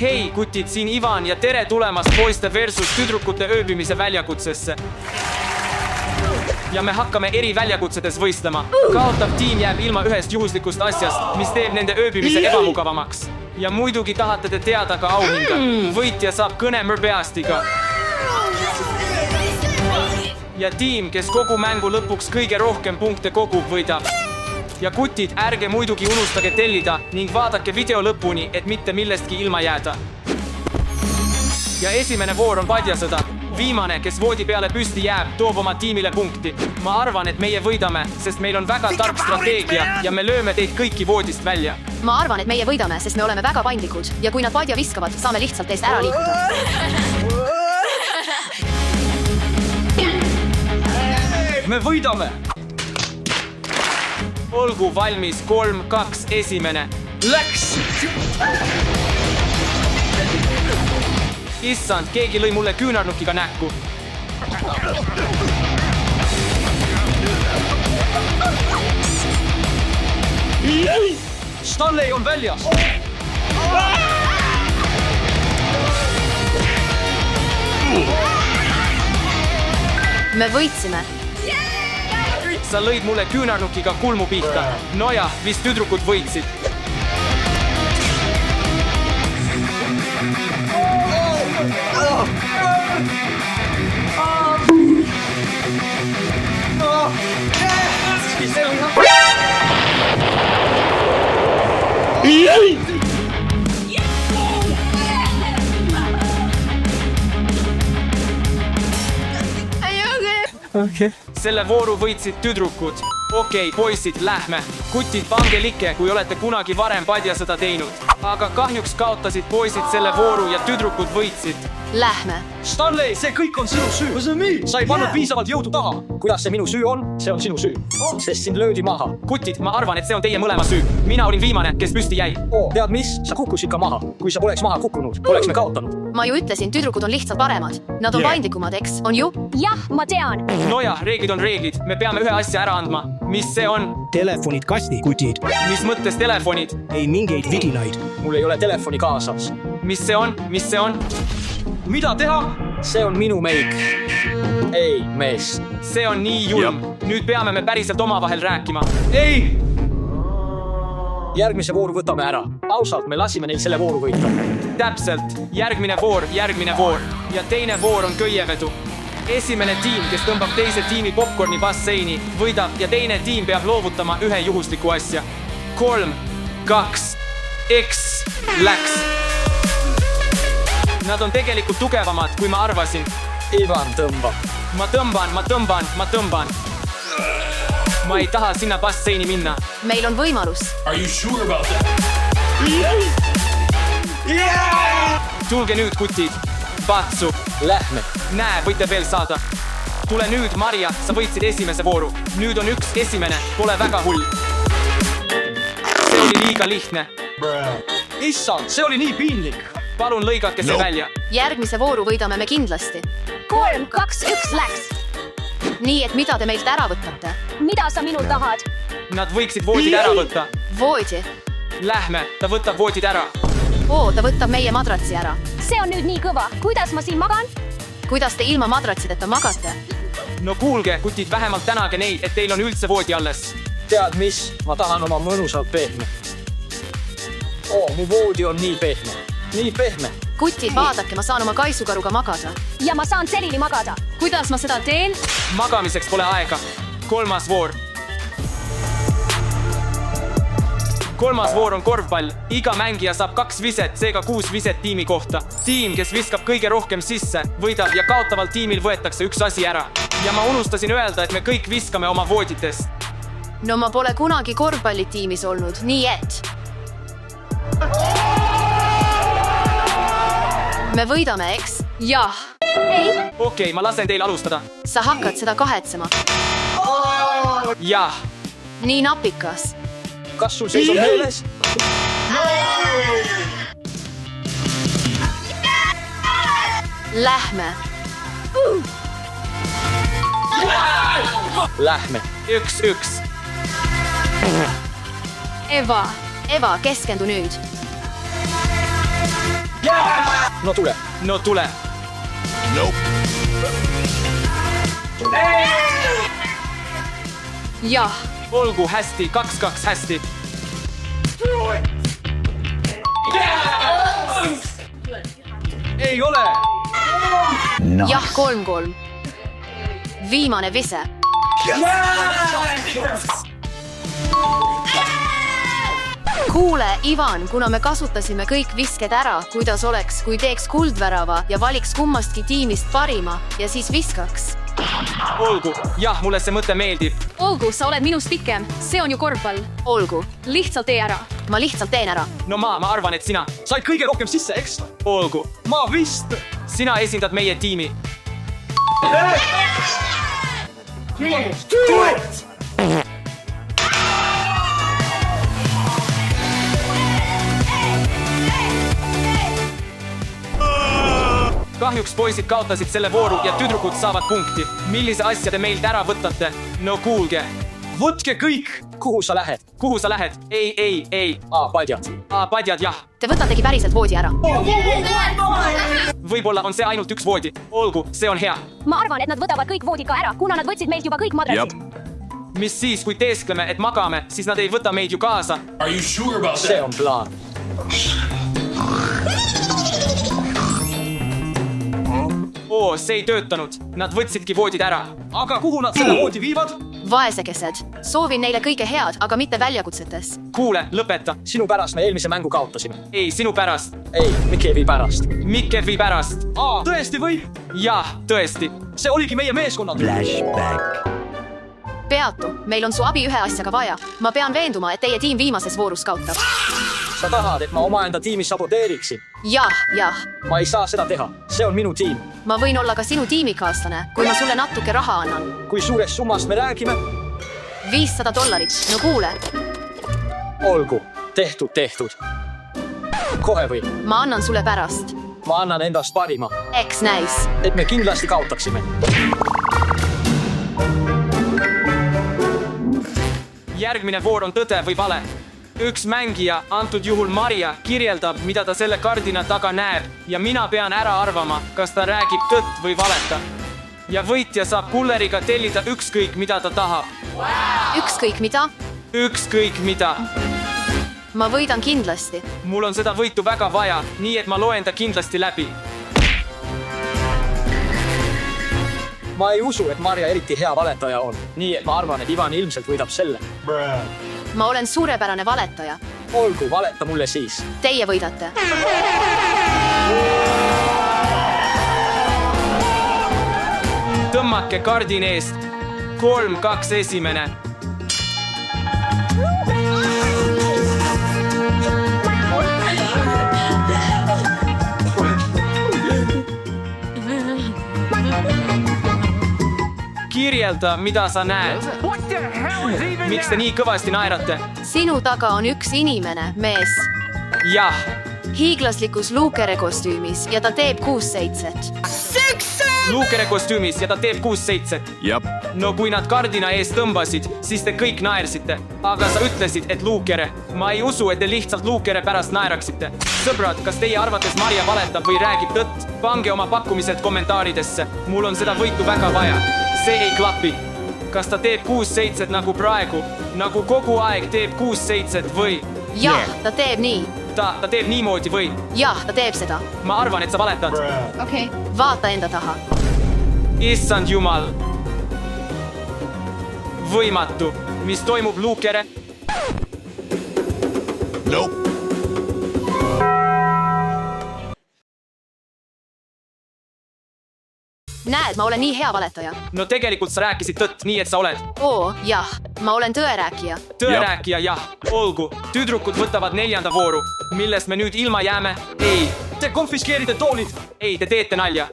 Hei kutid, siin Ivan ja tere tulemast poiste versus tüdrukute ööbimise väljakutsesse. Ja me hakkame eri väljakutsetes võistlema. Kaotav tiim jääb ilma ühest juhuslikust asjast, mis teeb nende ööbimise ebamugavamaks. Ja muidugi tahate te teada ka auhinda. Võitja saab kõne mürbeastiga. Ja tiim, kes kogu mängu lõpuks kõige rohkem punkte kogub, võidab. Ja kutid, ärge muidugi unustage tellida ning vaadake video lõpuni, et mitte millestki ilma jääda. Ja esimene voor on padjasõda. Viimane, kes voodi peale püsti jääb, toob oma tiimile punkti. Ma arvan, et meie võidame, sest meil on väga tark strateegia ja me lööme teid kõiki voodist välja. Ma arvan, et meie võidame, sest me oleme väga paindlikud ja kui nad padja viskavad, saame lihtsalt teist ära liikuda. Me võidame! Olgu valmis 3-2 esimene. Läks! Issand, keegi lõi mulle küünarnukiga näkku. Stanley on väljas! Me võitsime. Sa lõid mulle küünarnukiga kulmu pihta. Noja, vist tüdrukud võitsid. Selle vooru võitsid tüdrukud. Okei, poisid, lähme. Kutid, pange like, kui olete kunagi varem padjasõda teinud. Aga kahjuks kaotasid poisid selle vooru ja tüdrukud võitsid. Lähme. Stanley, see kõik on sinu süü. Sa ei pannud piisavalt jõudu taha. Kuidas see minu süü on? See on sinu süü. Sest sind löödi maha. Kutid, ma arvan, et see on teie mõlema süü. Mina olin viimane, kes püsti jäi. Tead mis? Sa kukkusid ka maha. Kui sa poleks maha kukkunud, poleks me kaotanud. Ma ju ütlesin, tüdrukud on lihtsalt paremad. Nad on paindlikumad, eks? On ju? Jah, ma tean. Noja, reeglid on reeglid. Me peame ühe asja ära andma. Mis see on? Telefonid kasti, kutid. Mis mõttes telefonid? Ei mingeid vidinaid. Mul ei ole telefoni kaasas. Mis see on? Mis see on? Mida teha? See on minu meik. Ei, mees. See on nii julm. Nüüd peame me päriselt omavahel rääkima. Ei! Järgmise vooru võtame ära. Ausalt, me lasime neil selle vooru võita. Täpselt. Järgmine voor. Ja teine voor on köievedu. Esimene tiim, kes tõmbab teise tiimi popcorni basseini, võidab ja teine tiim peab loovutama ühe juhusliku asja. 3, 2, X, läks. Nad on tegelikult tugevamad, kui ma arvasin. Ivan tõmbab. Ma tõmban. Ma ei taha sinna basseini minna. Meil on võimalus. Are you sure about that? Tulge nüüd, kutid. Patsu. Lähme. Näe, võite veel saada. Tule nüüd, Maria, sa võitsid esimese vooru. Nüüd on üks esimene, pole väga hull. See oli liiga lihtne. Issand, see oli nii piinlik. Palun lõigake see välja. Järgmise vooru võidame me kindlasti. 3, 2, 1, läks. Nii, et mida te meilt ära võtate? Mida sa minul tahad? Nad võiksid voodid ära võtta. Voodi. Lähme, ta võtab voodid ära. Ta võtab meie madratsi ära. See on nüüd nii kõva. Kuidas ma siin magan? Kuidas te ilma madratsideta magate? No kuulge, kutid, vähemalt tänage neid, et teil on üldse voodi alles. Tead mis? Ma tahan oma mõnusalt pehme. Mu voodi on nii pehme. Nii pehme. Kutid, vaadake, ma saan oma kaisukaruga magada. Ja ma saan selili magada. Kuidas ma seda teen? Magamiseks pole aega. Kolmas voor. Kolmas voor on korvpall. Iga mängija saab 2 viset, seega 6 viset tiimi kohta. Tiim, kes viskab kõige rohkem sisse, võidab ja kaotaval tiimil võetakse üks asi ära. Ja ma unustasin öelda, et me kõik viskame oma vooditest. No ma pole kunagi korvpallitiimis olnud, nii et... Me võidame, eks? Jah. Okei, ma lasen teil alustada. Sa hakkad seda kahetsema. Jah. Nii napikas. Kas sul seisab meeles? Lähme. Lähme. 1-1. Eva, keskendu nüüd. no tule . no tule . jah , olgu hästi , 2-2 hästi . ei ole . jah , 3-3 . viimane vise . kuule , Ivan , kuna me kasutasime kõik visked ära , kuidas oleks , kui teeks kuldvärava ja valiks kummastki tiimist parima ja siis viskaks ? olgu , jah , mulle see mõte meeldib . olgu , sa oled minust pikem , see on ju korvpall . olgu , lihtsalt tee ära . ma lihtsalt teen ära . no ma arvan , et sina . said kõige rohkem sisse , eks ? olgu , ma vist . sina esindad meie tiimi . kahjuks poisid kaotasid selle vooru ja tüdrukud saavad punkti . millise asja te meilt ära võtate ? no kuulge , võtke kõik . kuhu sa lähed ? kuhu sa lähed ? ei . padjad . padjad , jah . Te võtategi päriselt voodi ära . võib-olla on see ainult üks voodi . olgu , see on hea . ma arvan , et nad võtavad kõik voodid ka ära , kuna nad võtsid meilt juba kõik madratsid . mis siis , kui teeskleme , et magame , siis nad ei võta meid ju kaasa . Are you sure about see that? on plaan . oo , see ei töötanud . Nad võtsidki voodid ära . aga kuhu nad selle voodi viivad ? vaesekesed , soovin neile kõike head , aga mitte väljakutsetes . kuule , lõpeta . sinu pärast me eelmise mängu kaotasime . ei , sinu pärast . ei , Mikevi pärast . Mikevi pärast . tõesti või ? jah , tõesti . see oligi meie meeskonna . peatu , meil on su abi ühe asjaga vaja . ma pean veenduma , et teie tiim viimases voorus kaotab . sa tahad , et ma omaenda tiimi saboteeriksin ? jah , ma ei saa seda teha , see on minu tiim . ma võin olla ka sinu tiimikaaslane , kui ma sulle natuke raha annan . kui suurest summast me räägime ? $500 . no kuule , olgu , tehtud . kohe või ? ma annan sulle pärast . ma annan endast parima , eks näis . et me kindlasti kaotaksime . järgmine voor on tõde või vale . üks mängija , antud juhul Maria , kirjeldab , mida ta selle kardina taga näeb ja mina pean ära arvama , kas ta räägib tõtt või valeta . ja võitja saab kulleriga tellida ükskõik , mida ta tahab . ükskõik mida , ükskõik mida . ma võidan kindlasti . mul on seda võitu väga vaja , nii et ma loen ta kindlasti läbi . ma ei usu , et Marja eriti hea valetaja on , nii et ma arvan , et Ivan ilmselt võidab selle . ma olen suurepärane valetaja . olgu , valeta mulle siis . Teie võidate . tõmmake kardin eest . 3-2 esimene . kirjelda , mida sa näed . miks te nii kõvasti naerate ? sinu taga on üks inimene , mees , jah , hiiglaslikus luukere kostüümis ja ta teeb 6-7 . luukere kostüümis ja ta teeb 6-7 . no kui nad kardina ees tõmbasid , siis te kõik naersite , aga sa ütlesid , et luukere . ma ei usu , et te lihtsalt luukere pärast naeraksite . sõbrad , kas teie arvates Marja valetab või räägib tõtt ? pange oma pakkumised kommentaaridesse , mul on seda võitu väga vaja . see ei klapi . kas ta teeb 6-7 nagu praegu , nagu kogu aeg teeb 6-7 või ? jah , ta teeb nii . ta teeb niimoodi või ? jah , ta teeb seda . ma arvan , et sa valetad . okei . vaata enda taha . issand jumal . võimatu , mis toimub , luukere ? näed , ma olen nii hea valetaja . no tegelikult sa rääkisid tõtt , nii et sa oled oo , jah , ma olen tõerääkija . tõerääkija , jah . olgu , tüdrukud võtavad 4. vooru , millest me nüüd ilma jääme . ei , Te konfiskeerite toolid . ei , te teete nalja .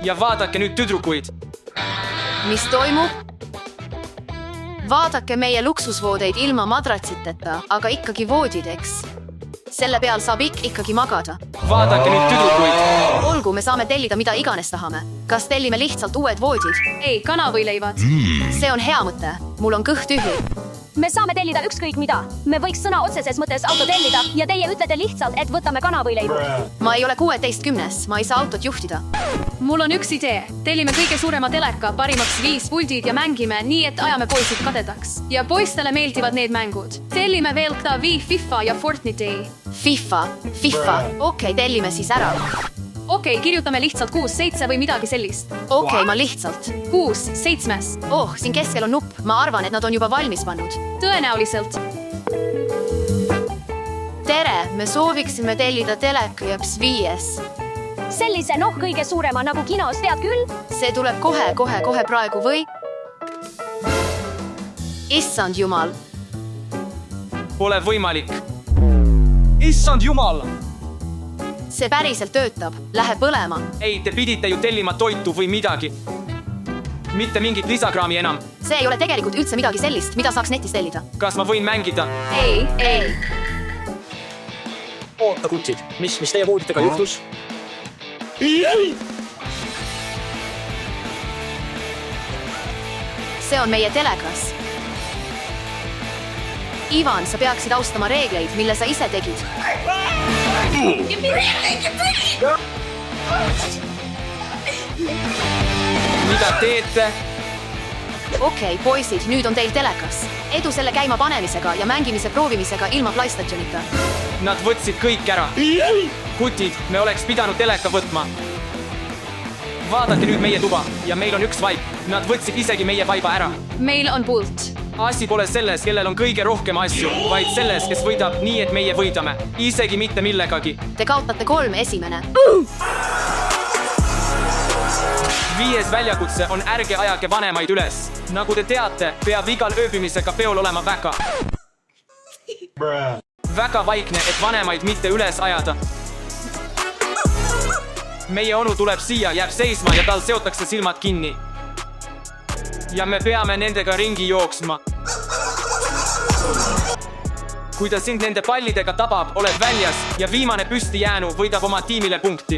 ja vaadake nüüd tüdrukuid . mis toimub ? vaadake meie luksusvoodeid ilma madratsiteta , aga ikkagi voodid , eks ? selle peal saab ikkagi magada . vaadake nüüd tüdrukuid . olgu , me saame tellida mida iganes tahame . kas tellime lihtsalt uued voodid ? ei , kana või leivad . see on hea mõte . mul on kõht tühi . me saame tellida ükskõik mida. Me võiks sõna otseses mõttes auto tellida ja teie ütlete lihtsalt, et võtame kana või leibu. ma ei ole 16-10, ma ei saa autot juhtida. mul on üks idee. tellime kõige suurema teleka, parimaks 5 puldid ja mängime nii, et ajame poisid kadedaks. ja poistele meeldivad need mängud. tellime veel Clavi, FIFA ja Fortnite'i. FIFA. Okei, tellime siis ära. Okei, kirjutame lihtsalt 6, 7 või midagi sellist. Okei, ma lihtsalt. 6, 7. Oh, siin keskel on nupp. Ma arvan, et nad on juba valmis pannud. Tõenäoliselt. Tere, me sooviksime tellida teleka ja PS5. Sellise kõige suurema nagu kinos, tead küll? See tuleb kohe praegu või? Issand jumal. Pole võimalik. Issand jumal! See päriselt töötab. Läheb põlema. Ei, te pidite ju tellima toitu või midagi. Mitte mingit lisakraami enam. See ei ole tegelikult üldse midagi sellist, mida saaks netis tellida. Kas ma võin mängida? Ei. Oota, kutsid. Mis teie vooditega juhtus? See on meie telekas. Ivan, sa peaksid austama reegleid, mille sa ise tegid. Mida teete? Okei, poisid, nüüd on teil telekas. Edu selle käima panemisega ja mängimise proovimisega ilma PlayStationita. Nad võtsid kõik ära. Kutid, me oleks pidanud teleka võtma. Vaadake nüüd meie tuba ja meil on üks vaip. Nad võtsid isegi meie vaiba ära. Meil on pult. Asi pole selles, kellel on kõige rohkem asju, vaid selles, kes võidab nii, et meie võidame. Isegi mitte millegagi. Te kaotate 3 esimene. 5. väljakutse on ärge ajage vanemaid üles. Nagu te teate, peab igal ööbimisega peol olema väga vaikne, et vanemaid mitte üles ajada. Meie onu tuleb siia, jääb seisma ja tal seotakse silmad kinni. Ja me peame nendega ringi jooksma. Kui ta sind nende pallidega tabab, oled väljas ja viimane püsti jäänu võidab oma tiimile punkti.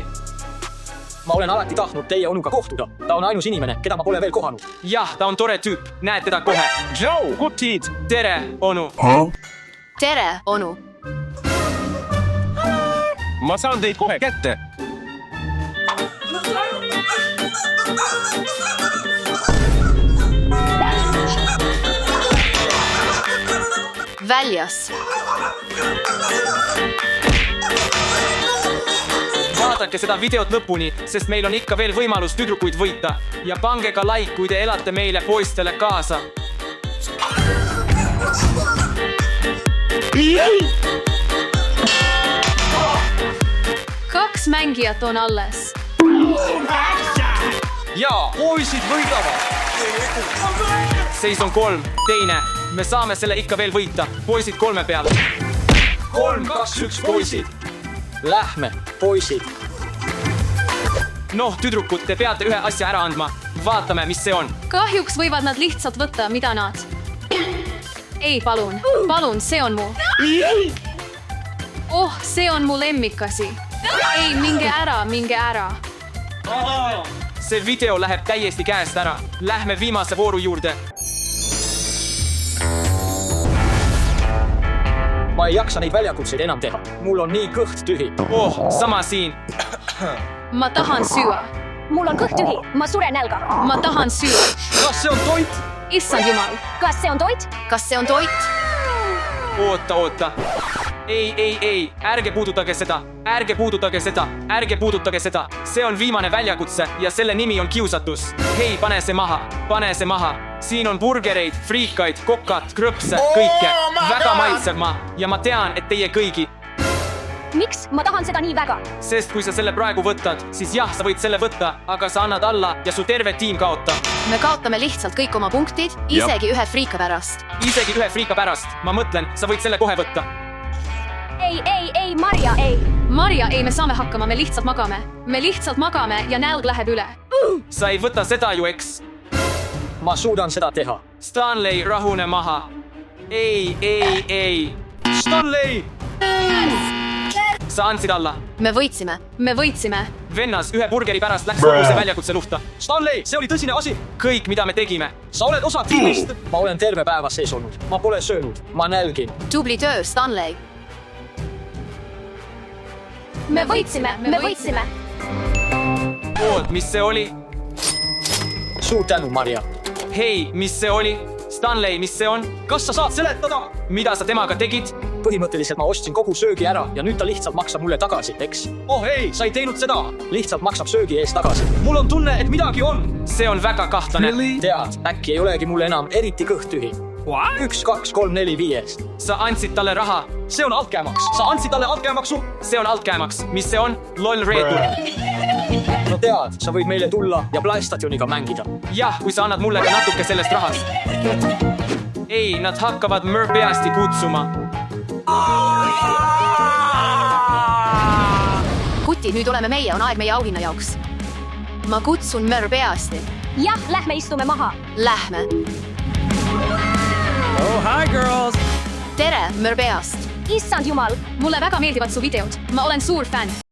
Ma olen alati tahtnud teie onuga kohtuda. Ta on ainus inimene, keda ma pole veel kohanud. Jah, ta on tore tüüp. Näed teda kohe. Joe, kutid! Tere, onu. Tere, onu. Ma saan teid kohe kätte. Väljas. Vaadake seda videot lõpuni, sest meil on ikka veel võimalus tüdrukuid võita. Ja pange ka like, kui te elate meile poistele kaasa. Kaks mängijat on alles. Jaa, Poisid võidavad! seis on 3. Teine. Me saame selle ikka veel võita. Poisid 3 peal. 3, 2, 1, poisid! Lähme, poisid! Noh, tüdrukud, te peate ühe asja ära andma. Vaatame, mis see on. Kahjuks võivad nad lihtsalt võtta, mida nad. Ei, palun, see on mu. Oh, see on mu lemmikasi. Ei, minge ära. See video läheb täiesti käest ära. Lähme viimase vooru juurde. Ma ei jaksa neid väljakutseid enam teha. Mul on nii kõht tühi. Oh, sama siin. Ma tahan süüa. Mul on kõht tühi, ma suren nälga. Ma tahan süüa. Kas see on toit? Issand jumal. Kas see on toit? Kas see on toit? Oota. Ei. Ärge puudutage seda. See on viimane väljakutse ja selle nimi on kiusatus. Hei, pane see maha. Siin on burgereid, friikaid, kokat, krõpse, kõike. Väga maitsev ja ma tean, et teie kõigi. Miks? Ma tahan seda nii väga. Sest kui sa selle praegu võtad, siis jah, sa võid selle võtta, aga sa annad alla ja su terve tiim kaotab. Me kaotame lihtsalt kõik oma punktid, isegi ühe friika pärast. Isegi ühe friika pärast. Ma mõtlen, sa võid selle kohe võtta. Ei, Marja, ei. Marja, ei, me saame hakkama, me lihtsalt magame ja nälg läheb üle. Sa ei võta seda ju, eks? Ma suudan seda teha. Stanley, rahune maha. Ei. Stanley! sa andsid alla. me võitsime. me võitsime. Vennas, ühe burgeri pärast läks kogu see väljakutse luhta. Stanley, see oli tõsine asi. Kõik, mida me tegime. Sa oled osa tiimist. Ma olen terve päeva sees olnud. Ma pole söönud. Ma nälgin. tubli töö, Stanley. me võitsime, me võitsime. oot, mis see oli? Suur tänu, Maria. Hei, mis see oli? Stanley, mis see on? Kas sa saad seletada? Mida sa temaga tegid? Põhimõtteliselt ma ostsin kogu söögi ära ja nüüd ta lihtsalt maksab mulle tagasi, eks? Oh ei, sa ei teinud seda. Lihtsalt maksab söögi eest tagasi. Mul on tunne, et midagi on. See on väga kahtlane. Tead, äkki ei olegi mul enam eriti kõht tühi. 1, 2, 3, 4, 5. Sa andsid talle raha. See on altkäemaks. Sa andsid talle altkäemaksu? See on altkäemaks. Mis see on? Loll Red. No tead, sa võid meile tulla ja PlayStationiga mängida. Jah, kui sa annad mulle ka natuke sellest rahast. Ei, nad hakkavad Mörpeasti kutsuma. Kutid, nüüd oleme meie, on aeg meie auhinna jaoks. Ma kutsun Mörpeasti. jah, lähme istume maha. Lähme. tere, Mörpeast. issand jumal. mulle väga meeldivad su videod. ma olen suur fänn.